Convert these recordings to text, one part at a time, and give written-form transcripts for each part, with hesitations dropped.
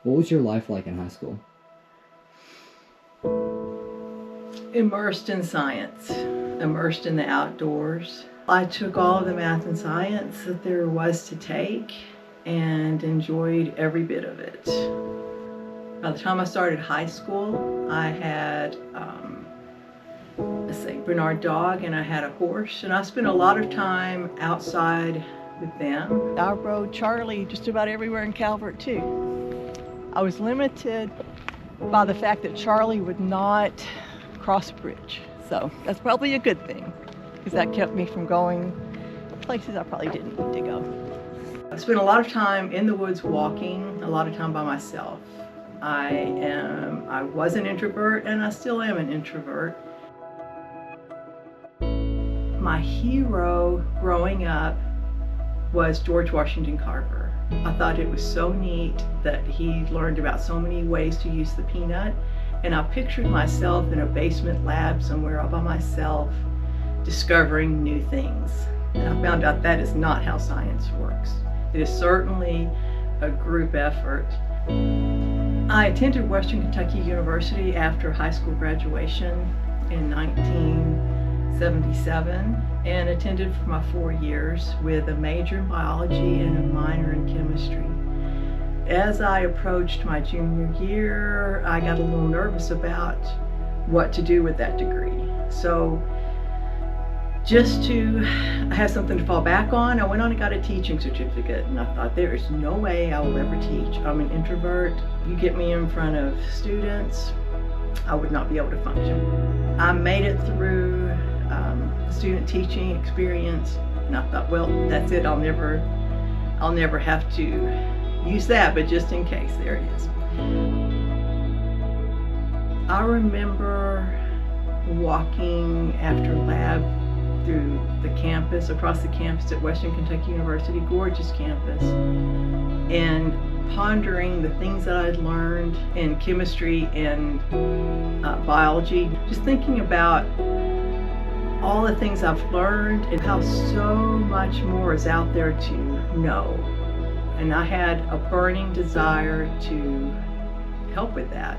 What was your life like in high school? Immersed in science, immersed in the outdoors. I took all of the math and science that there was to take and enjoyed every bit of it. By the time I started high school, I had a St. Bernard dog and I had a horse, and I spent a lot of time outside with them. I rode Charlie just about everywhere in Calvert too. I was limited by the fact that Charlie would not cross a bridge, so that's probably a good thing because that kept me from going places I probably didn't need to go. I spent a lot of time in the woods walking, a lot of time by myself. I was an introvert and I still am an introvert. My hero growing up was George Washington Carver. I thought it was so neat that he learned about so many ways to use the peanut, and I pictured myself in a basement lab somewhere all by myself discovering new things. And I found out that is not how science works. It is certainly a group effort. I attended Western Kentucky University after high school graduation in 1977 and attended for my 4 years with a major in biology and a minor in chemistry. As I approached my junior year, I got a little nervous about what to do with that degree. So just to have something to fall back on, I went on and got a teaching certificate, and I thought, there is no way I will ever teach. I'm an introvert. You get me in front of students, I would not be able to function. I made it through student teaching experience, and I thought, well, that's it. I'll never have to use that, but just in case, there it is. I remember walking after lab through the campus, across the campus at Western Kentucky University, gorgeous campus, and pondering the things that I'd learned in chemistry and biology, just thinking about all the things I've learned and how so much more is out there to know. And I had a burning desire to help with that.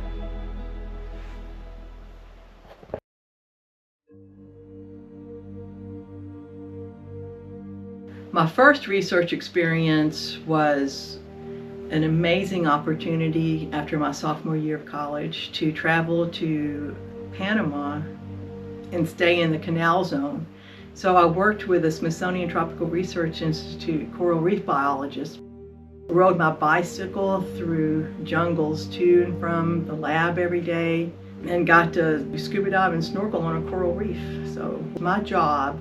My first research experience was an amazing opportunity after my sophomore year of college to travel to Panama and stay in the canal zone. So I worked with the Smithsonian Tropical Research Institute coral reef biologist. Rode my bicycle through jungles to and from the lab every day and got to scuba dive and snorkel on a coral reef. So my job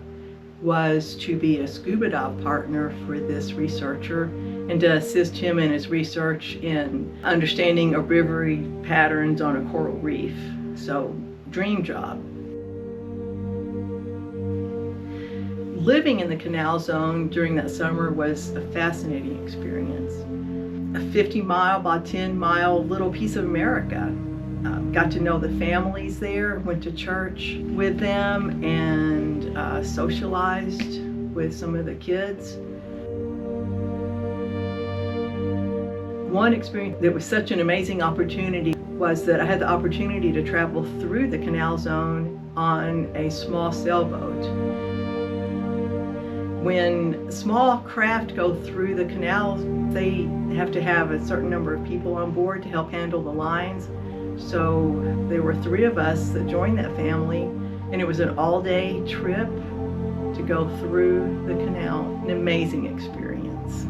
was to be a scuba dive partner for this researcher and to assist him in his research in understanding herbivory patterns on a coral reef. So, dream job. Living in the canal zone during that summer was a fascinating experience. A 50-mile by 10-mile little piece of America. Got to know the families there, went to church with them, and socialized with some of the kids. One experience that was such an amazing opportunity was that I had the opportunity to travel through the canal zone on a small sailboat. When small craft go through the canal, they have to have a certain number of people on board to help handle the lines. So there were 3 of us that joined that family, and it was an all-day trip to go through the canal. An amazing experience.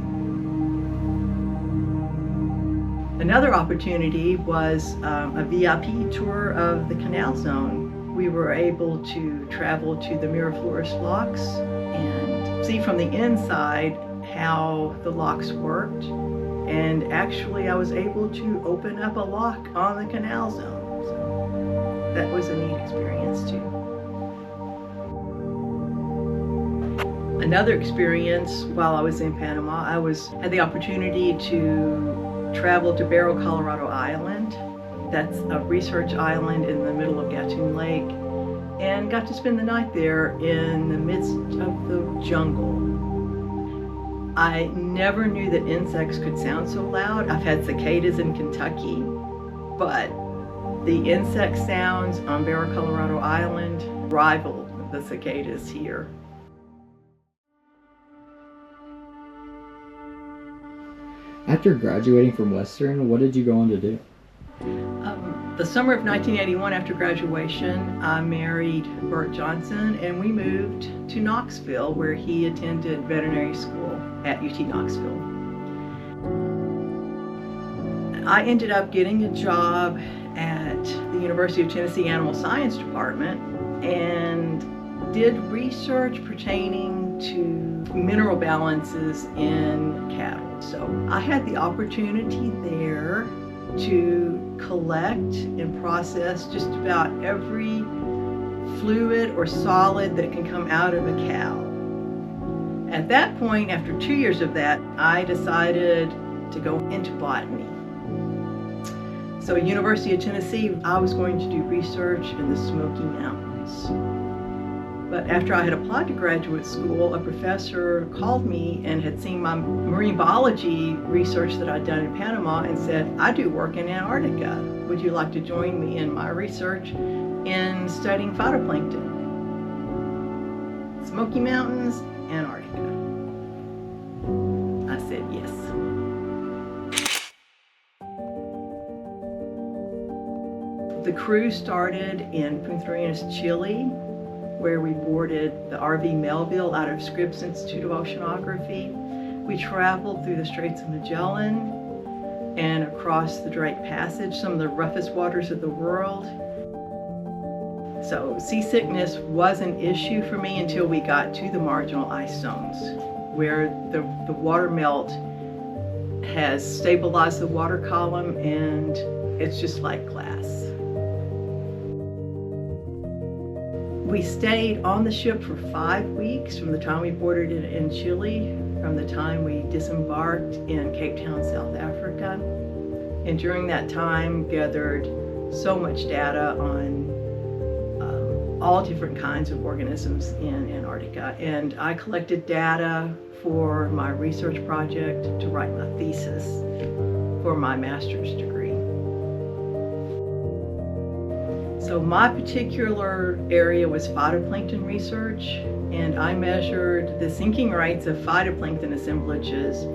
Another opportunity was a VIP tour of the canal zone. We were able to travel to the Muir locks and see from the inside how the locks worked. And actually I was able to open up a lock on the canal zone. So that was a neat experience too. Another experience while I was in Panama, I had the opportunity to travel to Barrow, Colorado Island. That's a research island in the middle of Gatun Lake, and got to spend the night there in the midst of the jungle. I never knew that insects could sound so loud. I've had cicadas in Kentucky, but the insect sounds on Barra, Colorado Island rival the cicadas here. After graduating from Western, what did you go on to do? The summer of 1981, after graduation, I married Bert Johnson, and we moved to Knoxville, where he attended veterinary school at UT Knoxville. I ended up getting a job at the University of Tennessee Animal Science Department and did research pertaining to mineral balances in cattle. So I had the opportunity there to collect and process just about every fluid or solid that can come out of a cow. At that point, after 2 years of that, I decided to go into botany. So at University of Tennessee, I was going to do research in the Smoky Mountains. But after I had applied to graduate school, a professor called me and had seen my marine biology research that I'd done in Panama and said, I do work in Antarctica. Would you like to join me in my research in studying phytoplankton? Smoky Mountains, Antarctica. I said yes. The cruise started in Punta Arenas, Chile, where we boarded the RV Melville out of Scripps Institute of Oceanography. We traveled through the Straits of Magellan and across the Drake Passage, some of the roughest waters of the world. So seasickness was an issue for me until we got to the marginal ice zones, where the water melt has stabilized the water column and it's just like glass. We stayed on the ship for 5 weeks from the time we boarded it in Chile, from the time we disembarked in Cape Town, South Africa. And during that time, gathered so much data on all different kinds of organisms in Antarctica. And I collected data for my research project to write my thesis for my master's degree. So my particular area was phytoplankton research, and I measured the sinking rates of phytoplankton assemblages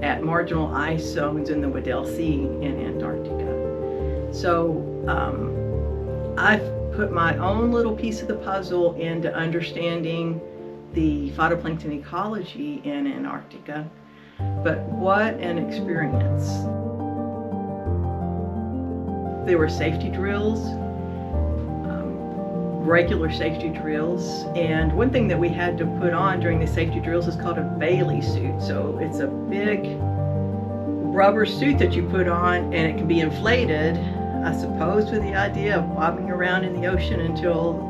at marginal ice zones in the Weddell Sea in Antarctica. So I've put my own little piece of the puzzle into understanding the phytoplankton ecology in Antarctica, but what an experience. There were safety drills, regular safety drills, and one thing that we had to put on during the safety drills is called a Bailey suit. So it's a big rubber suit that you put on, and it can be inflated, I suppose, with the idea of bobbing around in the ocean until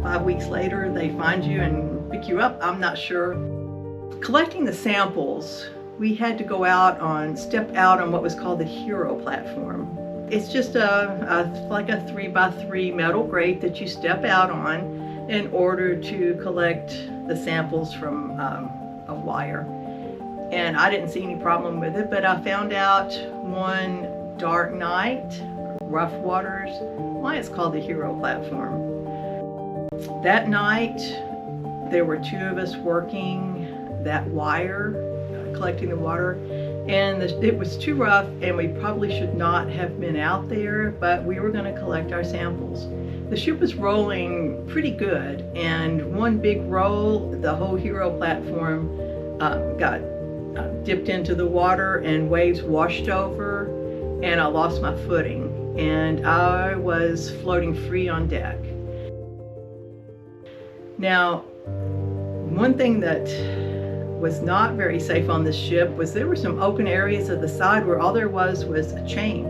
5 weeks later they find you and pick you up. I'm not sure. Collecting the samples, we had to go out step out on what was called the Hero platform. It's just like a 3x3 metal grate that you step out on in order to collect the samples from a wire. And I didn't see any problem with it, but I found out one dark night, rough waters, why it's called the Hero platform. That night, there were 2 of us working that wire, collecting the water. And it was too rough, and we probably should not have been out there, but we were going to collect our samples. The ship was rolling pretty good, and one big roll, the whole Hero platform got dipped into the water, and waves washed over, and I lost my footing, and I was floating free on deck. Now, one thing that was not very safe on this ship was there were some open areas at the side where all there was a chain,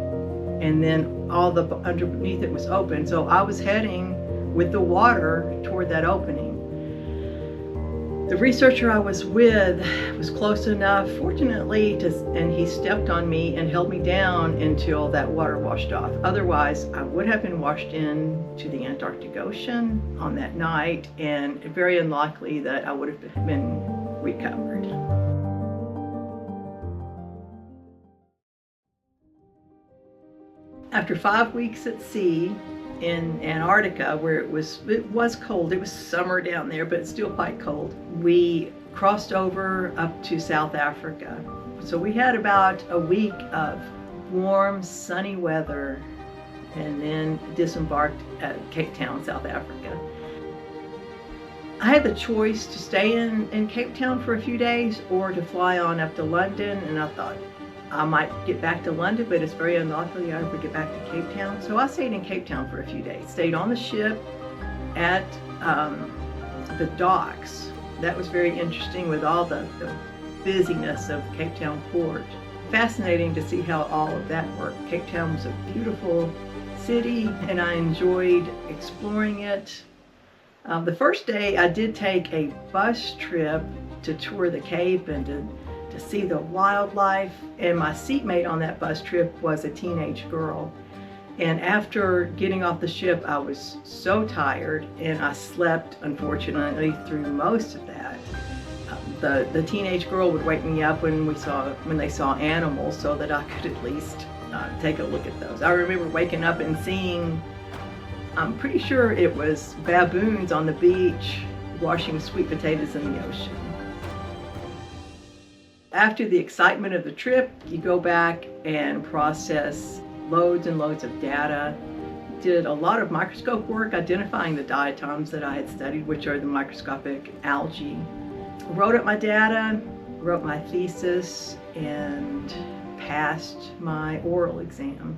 and then all the underneath it was open. So I was heading with the water toward that opening. The researcher I was with was close enough, fortunately, and he stepped on me and held me down until that water washed off. Otherwise, I would have been washed into the Antarctic Ocean on that night, and very unlikely that I would have been recovered. After 5 weeks at sea in Antarctica, where it was cold, it was summer down there, but it's still quite cold, we crossed over up to South Africa. So we had about a week of warm, sunny weather, and then disembarked at Cape Town, South Africa. I had the choice to stay in Cape Town for a few days or to fly on up to London, and I thought I might get back to London, but it's very unlikely I ever get back to Cape Town. So I stayed in Cape Town for a few days. Stayed on the ship at the docks. That was very interesting with all the busyness of Cape Town port. Fascinating to see how all of that worked. Cape Town was a beautiful city, and I enjoyed exploring it. The first day I did take a bus trip to tour the Cape and to see the wildlife, and my seatmate on that bus trip was a teenage girl. And after getting off the ship, I was so tired, and I slept, unfortunately, through most of that. The teenage girl would wake me up when they saw animals, so that I could at least take a look at those. I remember waking up and seeing, I'm pretty sure it was baboons on the beach washing sweet potatoes in the ocean. After the excitement of the trip, you go back and process loads and loads of data. Did a lot of microscope work identifying the diatoms that I had studied, which are the microscopic algae. Wrote up my data, wrote my thesis, and passed my oral exam.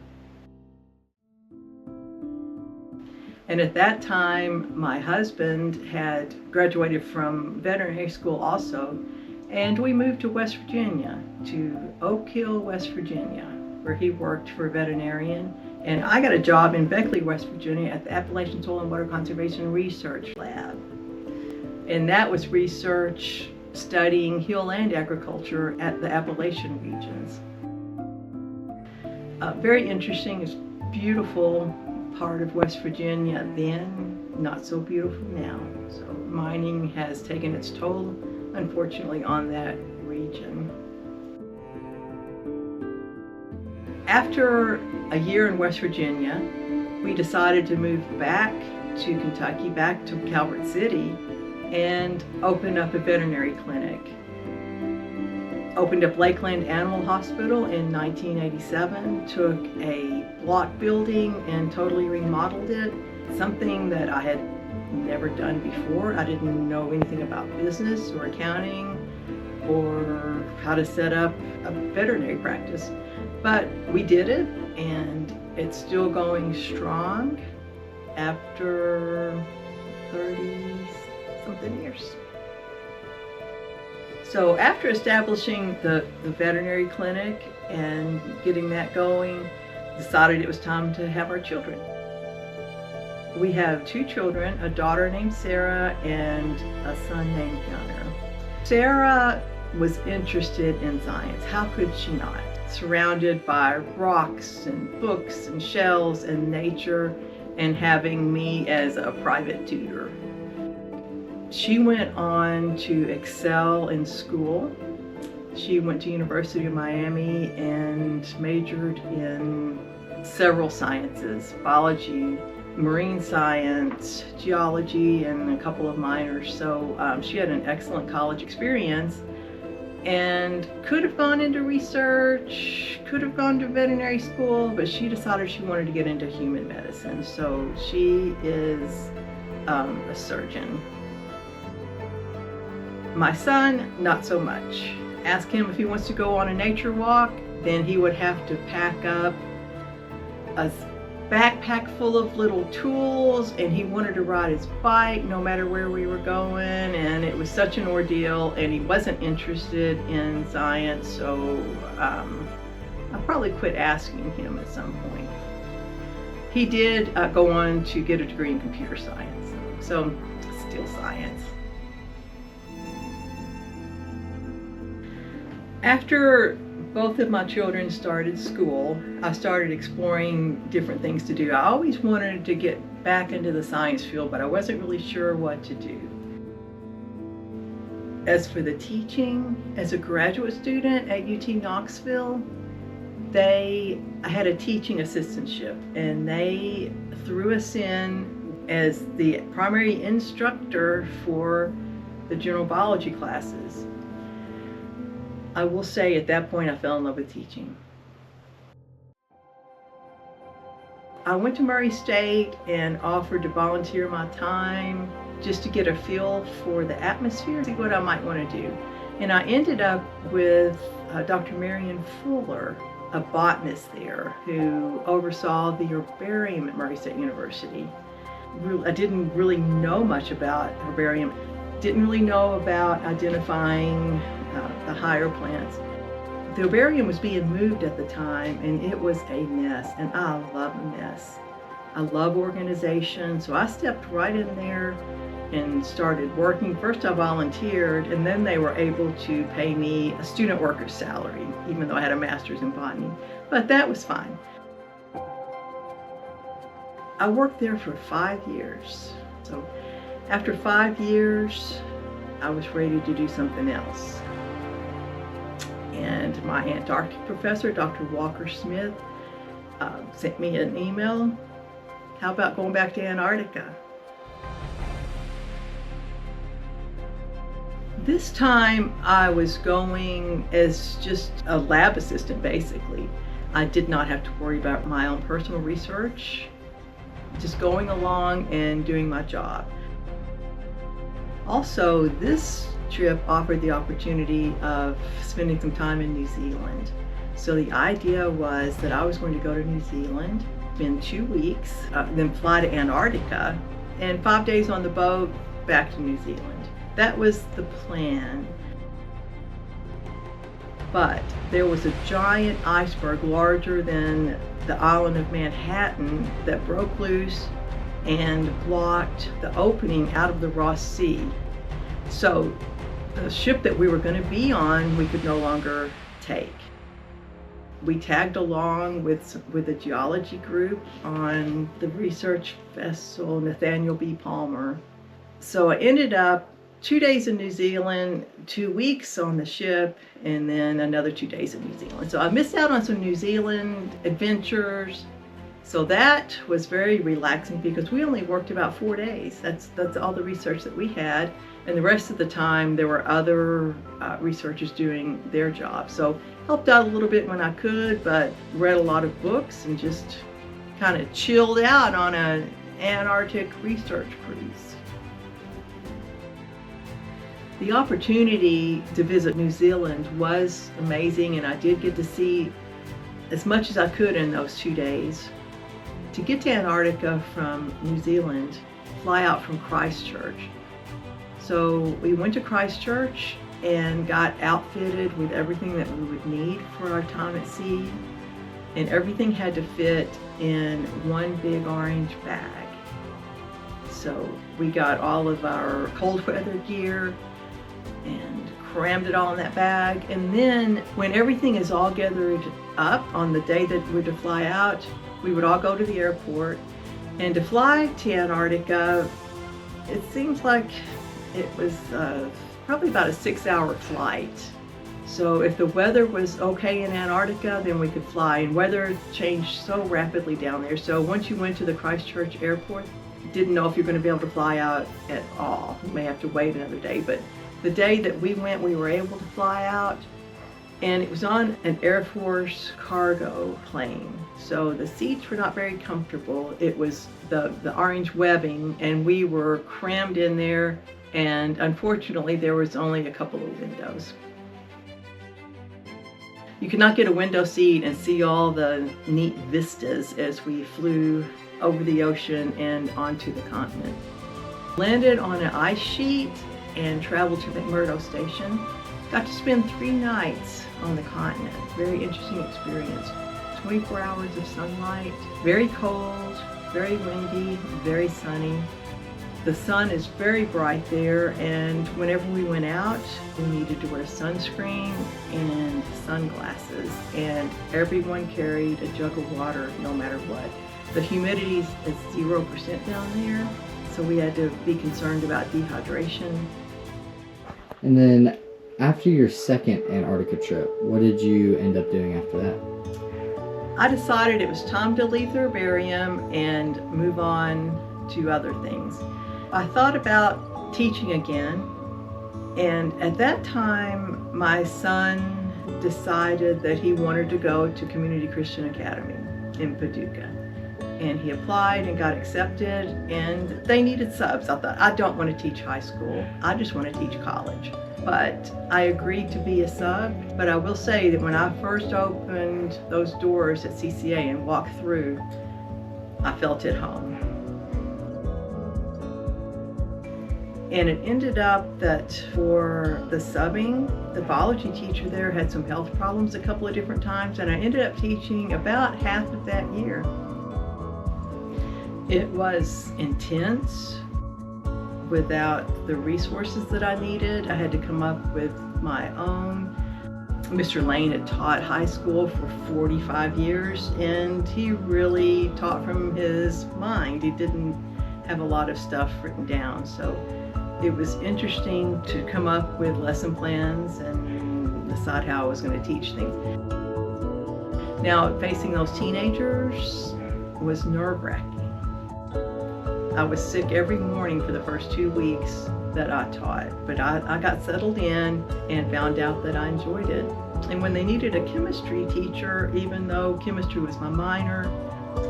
And at that time, my husband had graduated from veterinary school also, and we moved to West Virginia, to Oak Hill, West Virginia, where he worked for a veterinarian. And I got a job in Beckley, West Virginia at the Appalachian Soil and Water Conservation Research Lab. And that was research studying hill land agriculture at the Appalachian regions. Very interesting, it's beautiful part of West Virginia then, not so beautiful now. So mining has taken its toll, unfortunately, on that region. After a year in West Virginia, we decided to move back to Kentucky, back to Calvert City, and opened up a veterinary clinic. Opened up Lakeland Animal Hospital in 1987, took a block building and totally remodeled it, something that I had never done before. I didn't know anything about business or accounting or how to set up a veterinary practice, but we did it, and it's still going strong after 30-something years. So after establishing the veterinary clinic and getting that going, decided it was time to have our children. We have 2 children, a daughter named Sarah and a son named Gunnar. Sarah was interested in science. How could she not? Surrounded by rocks and books and shells and nature, and having me as a private tutor. She went on to excel in school. She went to University of Miami and majored in several sciences, biology, marine science, geology, and a couple of minors. So she had an excellent college experience and could have gone into research, could have gone to veterinary school, but she decided she wanted to get into human medicine. So she is a surgeon. My son, not so much. Ask him if he wants to go on a nature walk, then he would have to pack up a backpack full of little tools, and he wanted to ride his bike no matter where we were going, and it was such an ordeal, and he wasn't interested in science, so I probably quit asking him at some point. He did go on to get a degree in computer science, so still science. After both of my children started school, I started exploring different things to do. I always wanted to get back into the science field, but I wasn't really sure what to do. As for the teaching, as a graduate student at UT Knoxville, I had a teaching assistantship, and they threw us in as the primary instructor for the general biology classes. I will say at that point I fell in love with teaching. I went to Murray State and offered to volunteer my time just to get a feel for the atmosphere, see what I might want to do. And I ended up with Dr. Marion Fuller, a botanist there who oversaw the herbarium at Murray State University. I didn't really know much about herbarium, didn't really know about identifying the higher plants. The herbarium was being moved at the time, and it was a mess, and I love a mess. I love organization, so I stepped right in there and started working. First I volunteered, and then they were able to pay me a student worker's salary, even though I had a master's in botany, but that was fine. I worked there for 5 years. So after 5 years, I was ready to do something else. And my Antarctic professor, Dr. Walker Smith, sent me an email. How about going back to Antarctica? This time I was going as just a lab assistant, basically. I did not have to worry about my own personal research, just going along and doing my job. Also, this trip offered the opportunity of spending some time in New Zealand. So the idea was that I was going to go to New Zealand, spend 2 weeks, then fly to Antarctica, and 5 days on the boat back to New Zealand. That was the plan. But there was a giant iceberg larger than the island of Manhattan that broke loose and blocked the opening out of the Ross Sea. So the ship that we were going to be on, we could no longer take. We tagged along with a geology group on the research vessel Nathaniel B. Palmer. So I ended up 2 days in New Zealand, 2 weeks on the ship, and then another 2 days in New Zealand. So I missed out on some New Zealand adventures. So that was very relaxing because we only worked about 4 days. That's all the research that we had. And the rest of the time there were other researchers doing their job. So helped out a little bit when I could, but read a lot of books and just kind of chilled out on an Antarctic research cruise. The opportunity to visit New Zealand was amazing, and I did get to see as much as I could in those 2 days. To get to Antarctica from New Zealand, fly out from Christchurch. So we went to Christchurch and got outfitted with everything that we would need for our time at sea, and everything had to fit in one big orange bag. So we got all of our cold weather gear and crammed it all in that bag, and then when everything is all gathered up on the day that we're to fly out, we would all go to the airport. And to fly to Antarctica, it seems like it was probably about a 6-hour flight. So if the weather was okay in Antarctica, then we could fly, and weather changed so rapidly down there. So once you went to the Christchurch airport, you didn't know if you're going to be able to fly out at all. You may have to wait another day, but the day that we went, we were able to fly out, and it was on an Air Force cargo plane. So the seats were not very comfortable. It was the orange webbing, and we were crammed in there, and unfortunately there was only a couple of windows. You could not get a window seat and see all the neat vistas as we flew over the ocean and onto the continent. Landed on an ice sheet and traveled to McMurdo Station. Got to spend 3 nights on the continent. Very interesting experience. 24 hours of sunlight, very cold, very windy, very sunny. The sun is very bright there, and whenever we went out, we needed to wear sunscreen and sunglasses, and everyone carried a jug of water no matter what. The humidity is 0% down there, so we had to be concerned about dehydration. And then after your second Antarctica trip, what did you end up doing after that? I decided it was time to leave the herbarium and move on to other things. I thought about teaching again, and at that time my son decided that he wanted to go to Community Christian Academy in Paducah. And he applied and got accepted, and they needed subs. I thought, I don't want to teach high school, I just want to teach college. But I agreed to be a sub. But I will say that when I first opened those doors at CCA and walked through, I felt at home. And it ended up that for the subbing, the biology teacher there had some health problems a couple of different times, and I ended up teaching about half of that year. It was intense without the resources that I needed. I had to come up with my own. Mr. Lane had taught high school for 45 years, and he really taught from his mind. He didn't have a lot of stuff written down, so it was interesting to come up with lesson plans and decide how I was going to teach things. Now, facing those teenagers was nerve-wracking. I was sick every morning for the first 2 weeks that I taught, but I got settled in and found out that I enjoyed it. And when they needed a chemistry teacher, even though chemistry was my minor,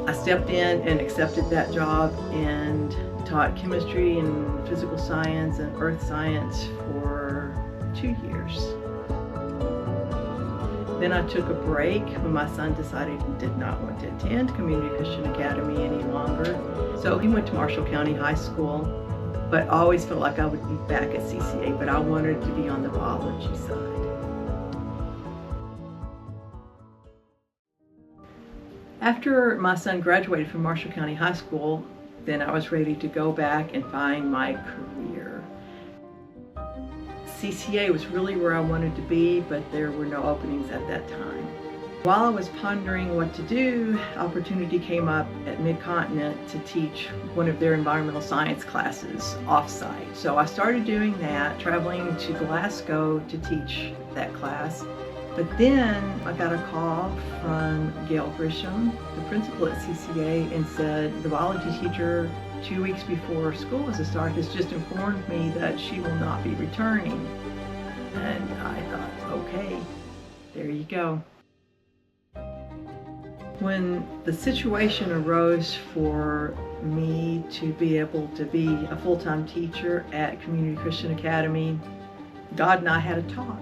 I stepped in and accepted that job and taught chemistry and physical science and earth science for 2 years. Then I took a break when my son decided he did not want to attend Community Christian Academy any longer. So he went to Marshall County High School, but I always felt like I would be back at CCA, but I wanted to be on the biology side. After my son graduated from Marshall County High School, then I was ready to go back and find my career. CCA was really where I wanted to be, but there were no openings at that time. While I was pondering what to do, opportunity came up at Mid-Continent to teach one of their environmental science classes off-site. So I started doing that, traveling to Glasgow to teach that class. But then I got a call from Gail Grisham, the principal at CCA, and said the biology teacher 2 weeks before school was to start has just informed me that she will not be returning. And I thought, okay, there you go. When the situation arose for me to be able to be a full-time teacher at Community Christian Academy, God and I had a talk.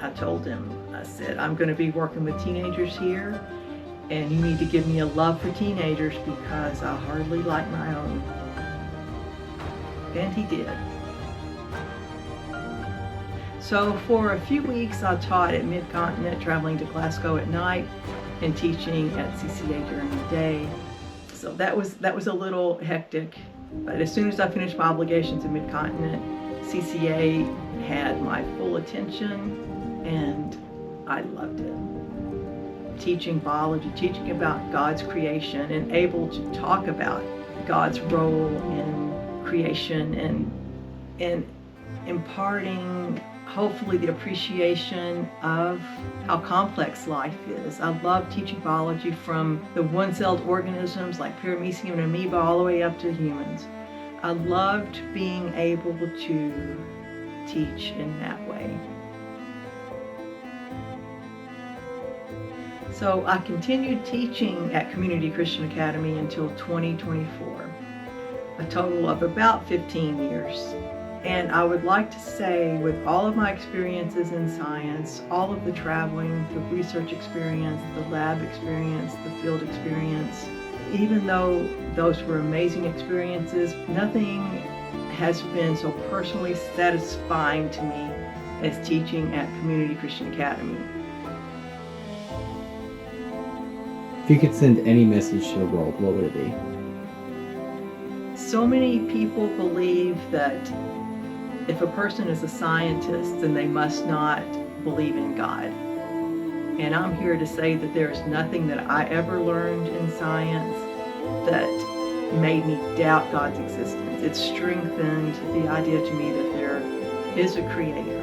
I told him, I said, I'm going to be working with teenagers here, and you need to give me a love for teenagers because I hardly like my own. And he did. So for a few weeks I taught at Mid-Continent, traveling to Glasgow at night and teaching at CCA during the day. So that was a little hectic, but as soon as I finished my obligations at Mid-Continent, CCA had my full attention and I loved it. Teaching biology, teaching about God's creation, and able to talk about God's role in creation and imparting hopefully the appreciation of how complex life is. I love teaching biology from the one-celled organisms like paramecium and amoeba all the way up to humans. I loved being able to teach in that way. So I continued teaching at Community Christian Academy until 2024, a total of about 15 years. And I would like to say, with all of my experiences in science, all of the traveling, the research experience, the lab experience, the field experience, even though those were amazing experiences, nothing has been so personally satisfying to me as teaching at Community Christian Academy. If you could send any message to the world, what would it be? So many people believe that if a person is a scientist, then they must not believe in God. And I'm here to say that there is nothing that I ever learned in science that made me doubt God's existence. It strengthened the idea to me that there is a creator,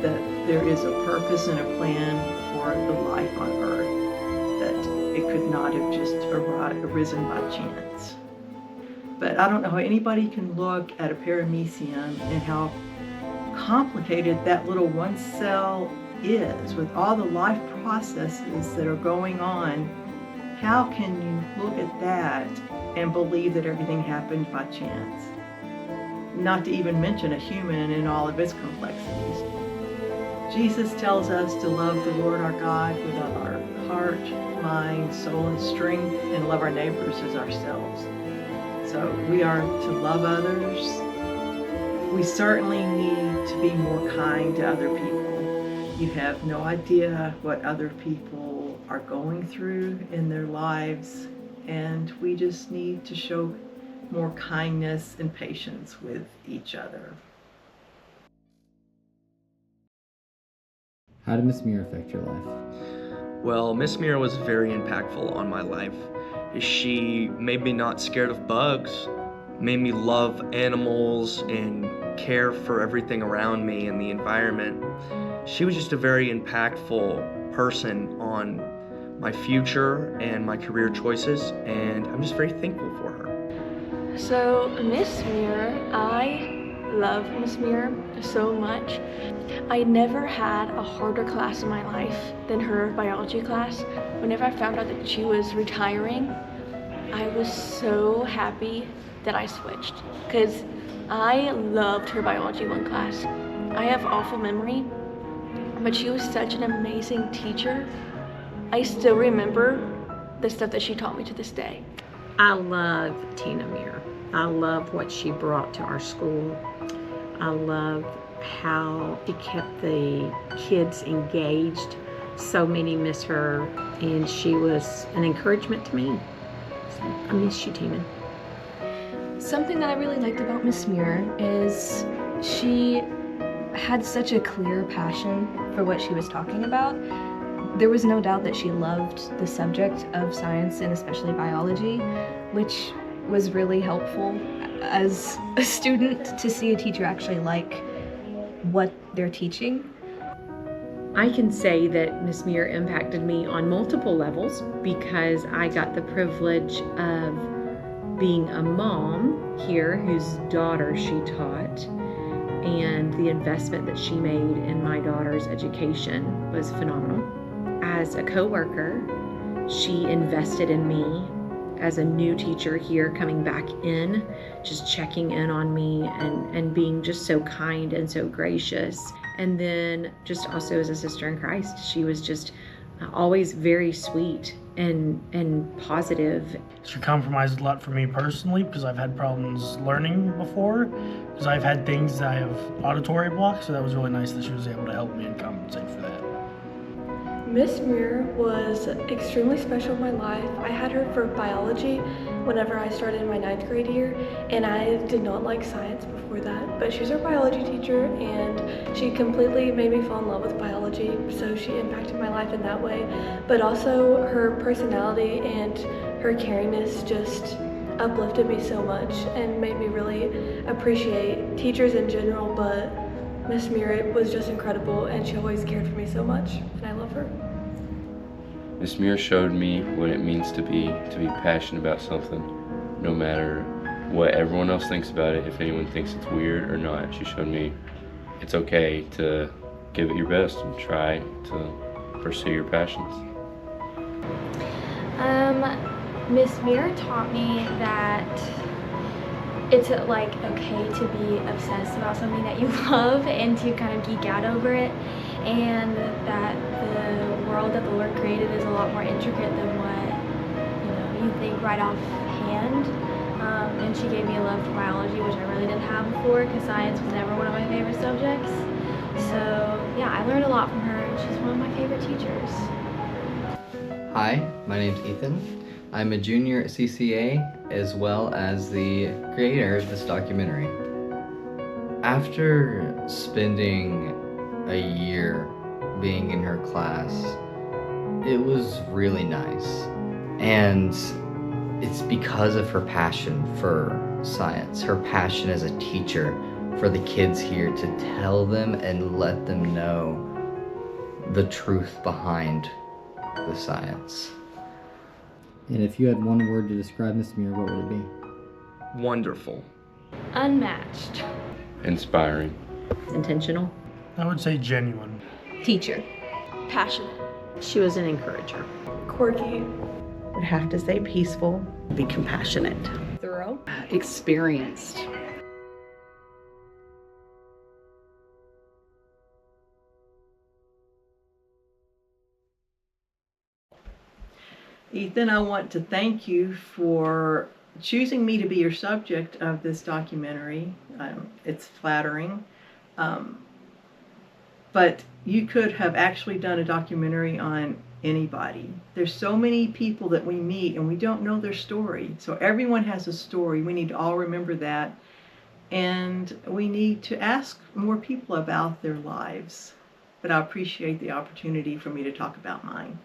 that there is a purpose and a plan for the life on earth. It could not have just arisen by chance. But I don't know how anybody can look at a paramecium and how complicated that little one cell is with all the life processes that are going on. How can you look at that and believe that everything happened by chance? Not to even mention a human in all of its complexities. Jesus tells us to love the Lord our God with our heart, mind, soul, and strength, and love our neighbors as ourselves. So we are to love others. We certainly need to be more kind to other people. You have no idea what other people are going through in their lives, and we just need to show more kindness and patience with each other. How did Miss Muir affect your life? Well, Miss Muir was very impactful on my life. She made me not scared of bugs, made me love animals and care for everything around me and the environment. She was just a very impactful person on my future and my career choices, and I'm just very thankful for her. So Miss Muir, I love Miss Muir so much. I never had a harder class in my life than her biology class. Whenever I found out that she was retiring, I was so happy that I switched because I loved her biology 1 class. I have awful memory, but she was such an amazing teacher. I still remember the stuff that she taught me to this day. I love Tina Muir. I love what she brought to our school. I love how she kept the kids engaged. So many miss her, and she was an encouragement to me. So I miss you, Tina. Something that I really liked about Miss Muir is she had such a clear passion for what she was talking about. There was no doubt that she loved the subject of science and especially biology, which was really helpful as a student to see a teacher actually like what they're teaching. I can say that Miss Muir impacted me on multiple levels because I got the privilege of being a mom here whose daughter she taught, and the investment that she made in my daughter's education was phenomenal. As a coworker, she invested in me as a new teacher here coming back in, just checking in on me and being just so kind and so gracious. And then just also as a sister in Christ, she was just always very sweet and positive. She compromised a lot for me personally because I've had problems learning before, because I've had things that I have auditory blocks, so that was really nice that she was able to help me and compensate for that. Miss Muir was extremely special in my life. I had her for biology whenever I started in my 9th grade year, and I did not like science before that, but she's our biology teacher and she completely made me fall in love with biology, so she impacted my life in that way. But also her personality and her caringness just uplifted me so much and made me really appreciate teachers in general, but Miss Muir was just incredible and she always cared for me so much, and I love her. Miss Muir showed me what it means to be passionate about something, no matter what everyone else thinks about it. If anyone thinks it's weird or not, she showed me it's okay to give it your best and try to pursue your passions. Miss Muir taught me that it's like okay to be obsessed about something that you love and to kind of geek out over it, and that the world that the Lord created is a lot more intricate than what you think right offhand. And she gave me a love for biology, which I really didn't have before because science was never one of my favorite subjects. So yeah, I learned a lot from her and she's one of my favorite teachers. Hi, my name's Ethan. I'm a junior at CCA as well as the creator of this documentary. After spending a year being in her class, it was really nice. And it's because of her passion for science, her passion as a teacher for the kids here to tell them and let them know the truth behind the science. And if you had one word to describe Miss Muir, what would it be? Wonderful. Unmatched. Inspiring. Intentional. I would say genuine. Teacher. Passionate. She was an encourager. Quirky. Would have to say peaceful, be compassionate. Thorough. Experienced. Ethan, I want to thank you for choosing me to be your subject of this documentary. It's flattering. But you could have actually done a documentary on anybody. There's so many people that we meet and we don't know their story. So everyone has a story. We need to all remember that. And we need to ask more people about their lives. But I appreciate the opportunity for me to talk about mine.